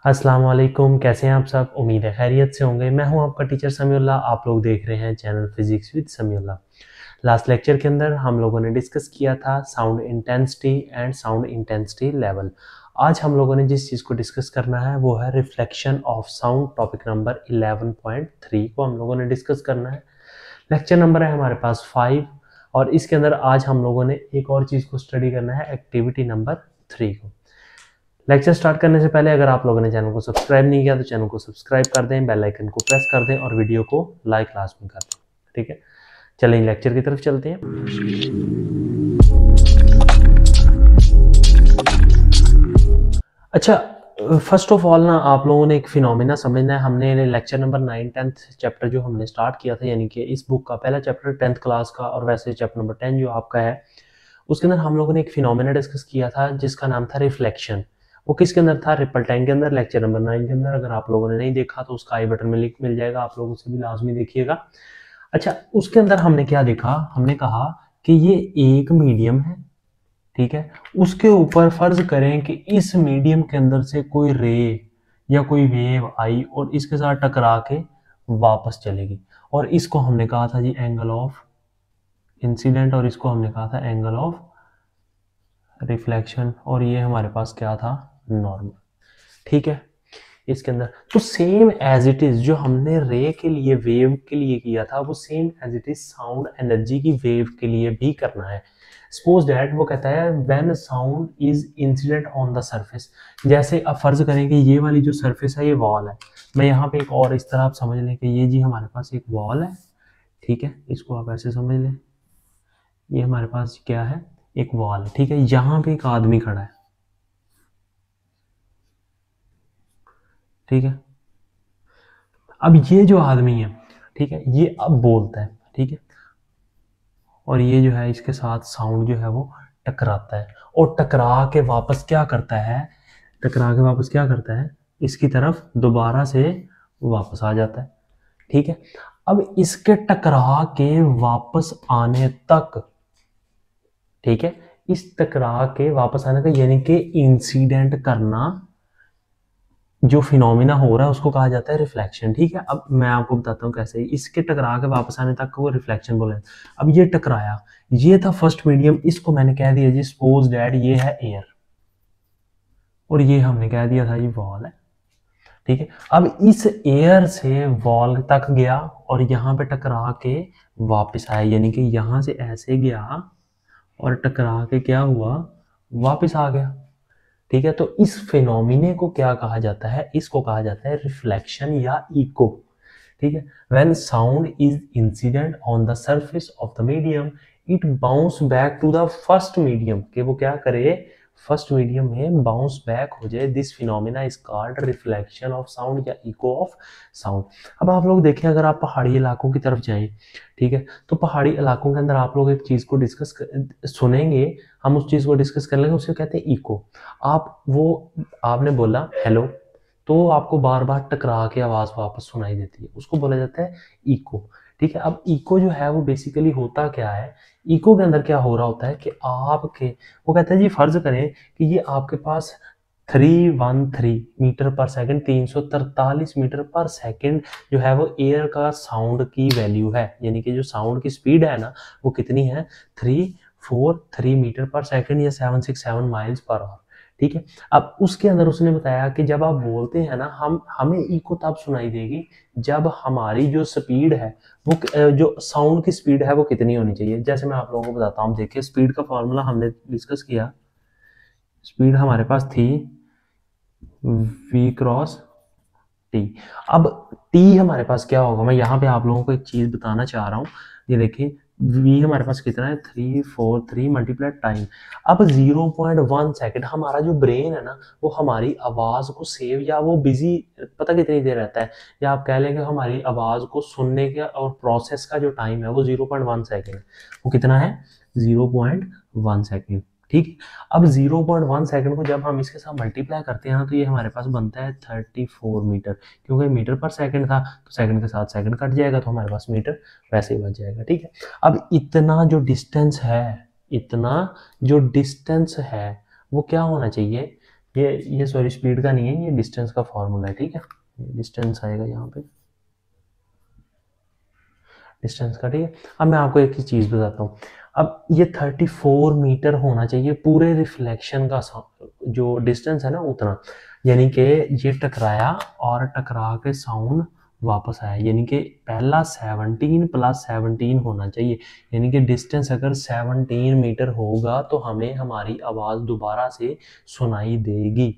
अस्सलाम वालेकुम, कैसे हैं आप सब। उम्मीद है खैरियत से होंगे। मैं हूं आपका टीचर समीउल्लाह। आप लोग देख रहे हैं channel physics with Samiullah. Last lecture के अंदर हम लोगों ने डिस्कस किया था sound intensity and sound intensity level. आज हम लोगों ने जिस चीज़ को डिस्कस करना है वो है reflection of sound. Topic number 11.3 को हम लोगों ने डिस्कस करना है। लेक्चर नंबर है हमारे पास 5 और इसके अंदर आज हम लोगों ने एक और चीज़ को स्टडी करना है, एक्टिविटी नंबर 3 को। लेक्चर स्टार्ट करने से पहले अगर आप लोगों ने चैनल को सब्सक्राइब नहीं किया तो चैनल को सब्सक्राइब कर दें, बेल आइकन को प्रेस कर दें और वीडियो को लाइक लाजमी कर दें। ठीक है, चलिए लेक्चर की तरफ चलते हैं। अच्छा, फर्स्ट ऑफ ऑल ना आप लोगों ने एक फिनोमिना समझना है। हमने लेक्चर नंबर 9 10th चैप्टर जो हमने स्टार्ट किया था, यानी कि इस बुक का पहला चैप्टर 10th क्लास का, और वैसे चैप्टर नंबर 10 जो आपका है उसके अंदर हम लोगों ने एक फिनोमिना डिस्कस किया था जिसका नाम था रिफ्लेक्शन। वो किसके अंदर था? रिपल टैंक के अंदर, लेक्चर नंबर 9 के अंदर। अगर आप लोगों ने नहीं देखा तो उसका आई बटन में लिंक मिल जाएगा, आप लोग उसे भी लाजमी देखिएगा। अच्छा, उसके अंदर हमने क्या देखा? हमने कहा कि ये एक मीडियम है, ठीक है। उसके ऊपर फर्ज करें कि इस मीडियम के अंदर से कोई रे या कोई वेव आई और इसके साथ टकरा के वापस चलेगी, और इसको हमने कहा था जी एंगल ऑफ इंसिडेंट, और इसको हमने कहा था एंगल ऑफ रिफ्लेक्शन, और ये हमारे पास क्या था? नॉर्मल। ठीक है, इसके अंदर तो सेम एज इट इज जो हमने रे के लिए, वेव के लिए किया था, वो same as it is sound energy की वेव के लिए भी करना है। सपोज दैट वो कहता है when sound is incident on the surface. जैसे अब फर्ज करें कि ये वाली जो सरफेस है ये वॉल है। मैं यहाँ पे एक और इस तरह आप समझ लें कि ये जी हमारे पास एक वॉल है, ठीक है। इसको आप ऐसे समझ लें, ये हमारे पास क्या है? एक वॉल है, ठीक है। यहाँ पे एक आदमी खड़ा है, ठीक है। अब ये जो आदमी है, ठीक है, ये अब बोलता है, ठीक है, और ये जो है इसके साथ साउंड जो है वो टकराता है, और टकरा के वापस क्या करता है? टकरा के वापस क्या करता है? इसकी तरफ दोबारा से वापस आ जाता है, ठीक है। अब इसके टकरा के वापस आने तक, ठीक है, इस टकरा के वापस आने का यानी कि इंसिडेंट करना, जो फिनोमिना हो रहा है उसको कहा जाता है रिफ्लेक्शन, ठीक है। अब मैं आपको बताता हूँ कैसे। इसके टकरा के वापस आने तक को रिफ्लेक्शन बोले। अब ये टकराया, ये था फर्स्ट मीडियम, इसको मैंने कह दिया जी सपोज डैट ये है एयर, और ये हमने कह दिया था ये वॉल है, ठीक है। अब इस एयर से वॉल तक गया और यहाँ पे टकरा के वापस आया, यानी कि यहाँ से ऐसे गया और टकरा के क्या हुआ? वापस आ गया, ठीक है। तो इस फिनोमिने को क्या कहा जाता है? इसको कहा जाता है रिफ्लेक्शन या इको, ठीक है। When sound is incident on the surface of the medium it bounce back to the first medium, कि वो क्या करे? फर्स्ट मीडियम में बाउंस बैक हो जाए। This phenomena is called reflection of sound या इको ऑफ साउंड। अब आप लोग देखें, अगर आप पहाड़ी इलाकों की तरफ जाएं, ठीक है, तो पहाड़ी इलाकों के अंदर आप लोग एक चीज को डिस्कस सुनेंगे, हम उस चीज को डिस्कस कर लेंगे, उसे कहते हैं इको। आप वो आपने बोला हेलो, तो आपको बार बार टकरा के आवाज वापस सुनाई देती है, उसको बोला जाता है इको, ठीक है। अब इको जो है वो बेसिकली होता क्या है? इको के अंदर क्या हो रहा होता है कि आपके, वो कहता है जी फर्ज करें कि ये आपके पास 313 मीटर पर सेकंड, 343 मीटर पर सेकंड जो है वो एयर का साउंड की वैल्यू है, यानी कि जो साउंड की स्पीड है ना वो कितनी है? 343 मीटर पर सेकंड या 767 माइल्स पर आवर, ठीक है। अब उसके अंदर उसने बताया कि जब आप बोलते हैं ना, हमें इको तब सुनाई देगी जब हमारी जो स्पीड है वो जो साउंड की स्पीड है वो कितनी होनी चाहिए। जैसे मैं आप लोगों को बताता हूँ, देखिए स्पीड का फॉर्मूला हमने डिस्कस किया। स्पीड हमारे पास थी v क्रॉस टी। अब टी हमारे पास क्या होगा? मैं यहाँ पे आप लोगों को एक चीज बताना चाह रहा हूँ। ये देखिए v हमारे पास कितना है? 343 मल्टीप्लाई टाइम। अब 0.1 सेकेंड हमारा जो ब्रेन है ना वो हमारी आवाज को सेव या वो बिजी पता कितनी देर रहता है, या आप कह लें कि हमारी आवाज को सुनने का और प्रोसेस का जो टाइम है वो 0.1 सेकेंड। वो कितना है? 0.1 सेकेंड, ठीक। अब 0.1 सेकंड को जब हम इसके साथ मल्टीप्लाई करते हैं ना तो ये हमारे पास बनता है 34 मीटर, क्योंकि मीटर पर सेकंड था तो सेकंड के साथ सेकंड कट जाएगा तो हमारे पास मीटर वैसे ही बच जाएगा, ठीक है। अब इतना जो डिस्टेंस है, इतना जो डिस्टेंस है वो क्या होना चाहिए? ये सॉरी स्पीड का नहीं है, ये डिस्टेंस का फॉर्मूला है, ठीक है। डिस्टेंस आएगा यहाँ पे, डिस्टेंस का, ठीक है। अब मैं आपको एक ही चीज़ बताता हूँ। अब ये 34 मीटर होना चाहिए पूरे रिफ्लेक्शन का जो डिस्टेंस है ना उतना, यानी कि ये टकराया और टकरा के साउंड वापस आया, यानी कि पहला 17 + 17 होना चाहिए, यानी कि डिस्टेंस अगर 17 मीटर होगा तो हमें हमारी आवाज़ दोबारा से सुनाई देगी,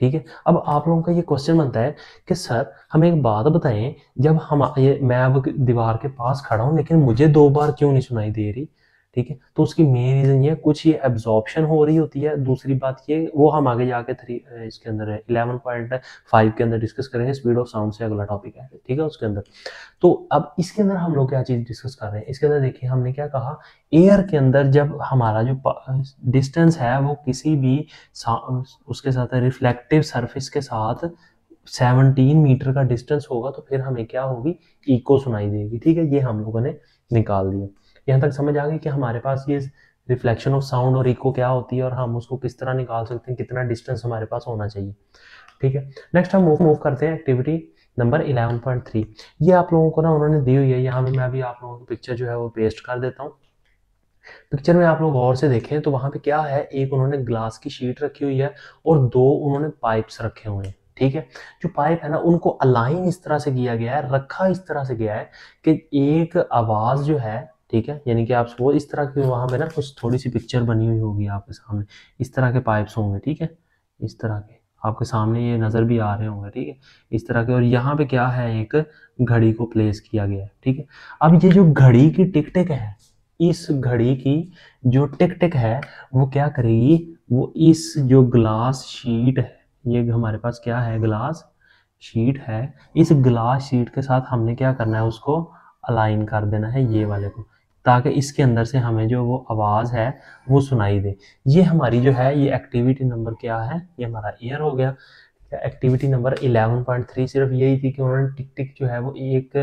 ठीक है। अब आप लोगों का ये क्वेश्चन बनता है कि सर हमें एक बात बताएं, जब हम ये मैं अब दीवार के पास खड़ा हूँ लेकिन मुझे 2 बार क्यों नहीं सुनाई दे रही, ठीक है। तो उसकी मेन रीज़न ये कुछ ये एब्जॉर्प्शन हो रही होती है, दूसरी बात ये वो हम आगे जाके इसके अंदर 11.5 के अंदर डिस्कस करेंगे, स्पीड ऑफ साउंड से अगला टॉपिक है, ठीक है, उसके अंदर। तो अब इसके अंदर हम लोग क्या चीज़ डिस्कस कर रहे हैं, इसके अंदर देखिए हमने क्या कहा, एयर के अंदर जब हमारा जो डिस्टेंस है वो किसी भी उसके साथ रिफ्लेक्टिव सरफेस के साथ 17 मीटर का डिस्टेंस होगा तो फिर हमें क्या होगी, इको सुनाई देगी, ठीक है। ये हम लोगों ने निकाल दिया। यहाँ तक समझ आ गई कि हमारे पास ये रिफ्लेक्शन ऑफ साउंड और इको क्या होती है और हम उसको किस तरह निकाल सकते हैं, कितना डिस्टेंस हमारे पास होना चाहिए, ठीक है। नेक्स्ट हम मूव करते हैं एक्टिविटी नंबर 11.3। ये आप लोगों को ना उन्होंने दी हुई है, यहाँ पे मैं भी आप लोगों की पिक्चर जो है वो पेस्ट कर देता हूँ। पिक्चर में आप लोग गौर से देखें तो वहां पे क्या है, एक उन्होंने ग्लास की शीट रखी हुई है और 2 उन्होंने पाइप्स रखे हुए हैं, ठीक है। जो पाइप है ना उनको अलाइन इस तरह से किया गया है, रखा इस तरह से गया है कि एक आवाज जो है, ठीक है, यानी कि आप वो इस तरह की वहां पे ना कुछ थोड़ी सी पिक्चर बनी हुई होगी आपके सामने, इस तरह के पाइप्स होंगे, ठीक है, इस तरह के आपके सामने ये नजर भी आ रहे होंगे, ठीक है, इस तरह के। और यहाँ पे क्या है, एक घड़ी को प्लेस किया गया है, ठीक है। अब ये जो घड़ी की टिक टिक है, इस घड़ी की जो टिक टिक है वो क्या करेगी, वो इस जो ग्लास शीट है, ये हमारे पास क्या है, ग्लास शीट है, इस ग्लास शीट के साथ हमने क्या करना है, उसको अलाइन कर देना है ये वाले को, ताकि इसके अंदर से हमें जो वो आवाज़ है वो सुनाई दे। ये हमारी जो है ये एक्टिविटी नंबर क्या है, ये हमारा ईयर हो गया। एक्टिविटी नंबर 11.3 सिर्फ यही थी कि उन्होंने टिक टिक जो है वो एक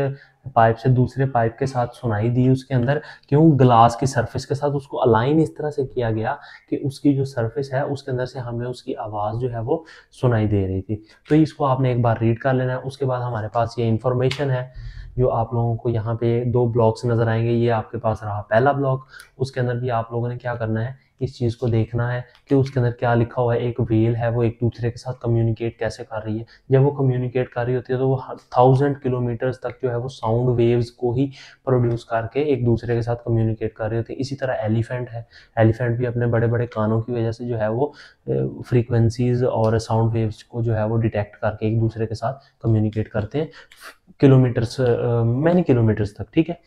पाइप से दूसरे पाइप के साथ सुनाई दी उसके अंदर, क्यों, ग्लास की सरफेस के साथ उसको अलाइन इस तरह से किया गया कि उसकी जो सरफेस है उसके अंदर से हमें उसकी आवाज़ जो है वो सुनाई दे रही थी। तो इसको आपने एक बार रीड कर लेना है। उसके बाद हमारे पास ये इंफॉर्मेशन है जो आप लोगों को यहाँ पे 2 ब्लॉक्स नज़र आएंगे, ये आपके पास रहा पहला ब्लॉक। उसके अंदर भी आप लोगों ने क्या करना है, इस चीज़ को देखना है कि उसके अंदर क्या लिखा हुआ है, एक व्हील है वो एक दूसरे के साथ कम्युनिकेट कैसे कर रही है। जब वो कम्युनिकेट कर रही होती है तो वो 1000 किलोमीटर्स तक जो है वो साउंड वेव्स को ही प्रोड्यूस करके एक दूसरे के साथ कम्युनिकेट कर रही होती है। इसी तरह एलिफेंट है, एलिफेंट भी अपने बड़े बड़े कानों की वजह से जो है वो फ्रीक्वेंसीज और साउंड वेव्स को जो है वो डिटेक्ट करके एक दूसरे के साथ कम्युनिकेट करते हैं किलोमीटर्स, मैनी किलोमीटर्स तक, ठीक है।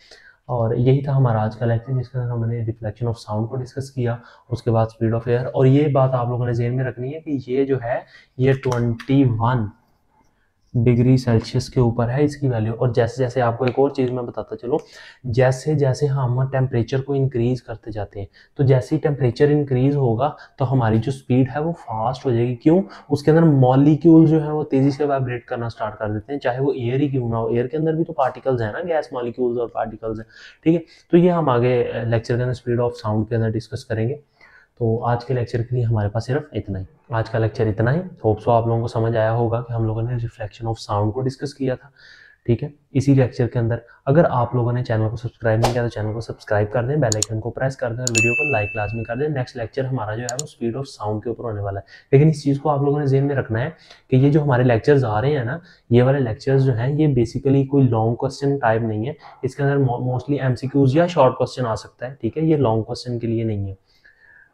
और यही था हमारा आज का लेक्चर जिसके अंदर हमने रिफ्लेक्शन ऑफ साउंड को डिस्कस किया, उसके बाद स्पीड ऑफ एयर। और ये बात आप लोगों ने ज़हन में रखनी है कि ये जो है ये 21 डिग्री सेल्सियस के ऊपर है इसकी वैल्यू। और जैसे जैसे आपको एक और चीज़ मैं बताता चलूँ, जैसे जैसे हम टेम्परेचर को इंक्रीज करते जाते हैं तो जैसे ही टेम्परेचर इंक्रीज होगा तो हमारी जो स्पीड है वो फास्ट हो जाएगी, क्यों, उसके अंदर मॉलिक्यूल जो है वो तेज़ी से वाइब्रेट करना स्टार्ट कर देते हैं, चाहे वो एयर ही क्यों ना हो। एयर के अंदर भी तो पार्टिकल्स हैं ना, गैस मॉलिक्यूल्स और पार्टिकल्स हैं, ठीक है। तो ये हम आगे लेक्चर के अंदर स्पीड ऑफ साउंड के अंदर डिस्कस करेंगे। तो आज के लेक्चर के लिए हमारे पास सिर्फ इतना ही, आज का लेक्चर इतना ही। होप सो आप लोगों को समझ आया होगा कि हम लोगों ने रिफ्लेक्शन ऑफ साउंड को डिस्कस किया था, ठीक है। इसी लेक्चर के अंदर अगर आप लोगों ने चैनल को सब्सक्राइब नहीं किया तो चैनल को सब्सक्राइब कर दें, बेल आइकन को प्रेस कर दें और वीडियो को लाइक लाजमी कर दें। नेक्स्ट लेक्चर हमारा जो है वो स्पीड ऑफ साउंड के ऊपर होने वाला है। लेकिन इस चीज़ को आप लोगों ने ज़हन में रखना है कि ये जो हमारे लेक्चर्स आ रहे हैं ना, ये वाले लेक्चर्स जो हैं ये बेसिकली कोई लॉन्ग क्वेश्चन टाइप नहीं है। इसके अंदर मोस्टली MCQs या शॉर्ट क्वेश्चन आ सकता है, ठीक है, ये लॉन्ग क्वेश्चन के लिए नहीं है,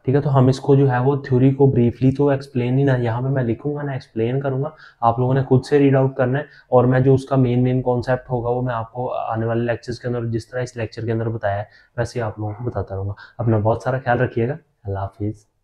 ठीक है। तो हम इसको जो है वो थ्योरी को ब्रीफली तो एक्सप्लेन ही ना यहाँ पे मैं लिखूंगा ना एक्सप्लेन करूंगा, आप लोगों ने खुद से रीड आउट करना है। और मैं जो उसका मेन कॉन्सेप्ट होगा वो मैं आपको आने वाले लेक्चर्स के अंदर जिस तरह इस लेक्चर के अंदर बताया है वैसे आप लोगों को बताता रहूँगा। अपना बहुत सारा ख्याल रखिएगा। अल्लाह हाफिज़।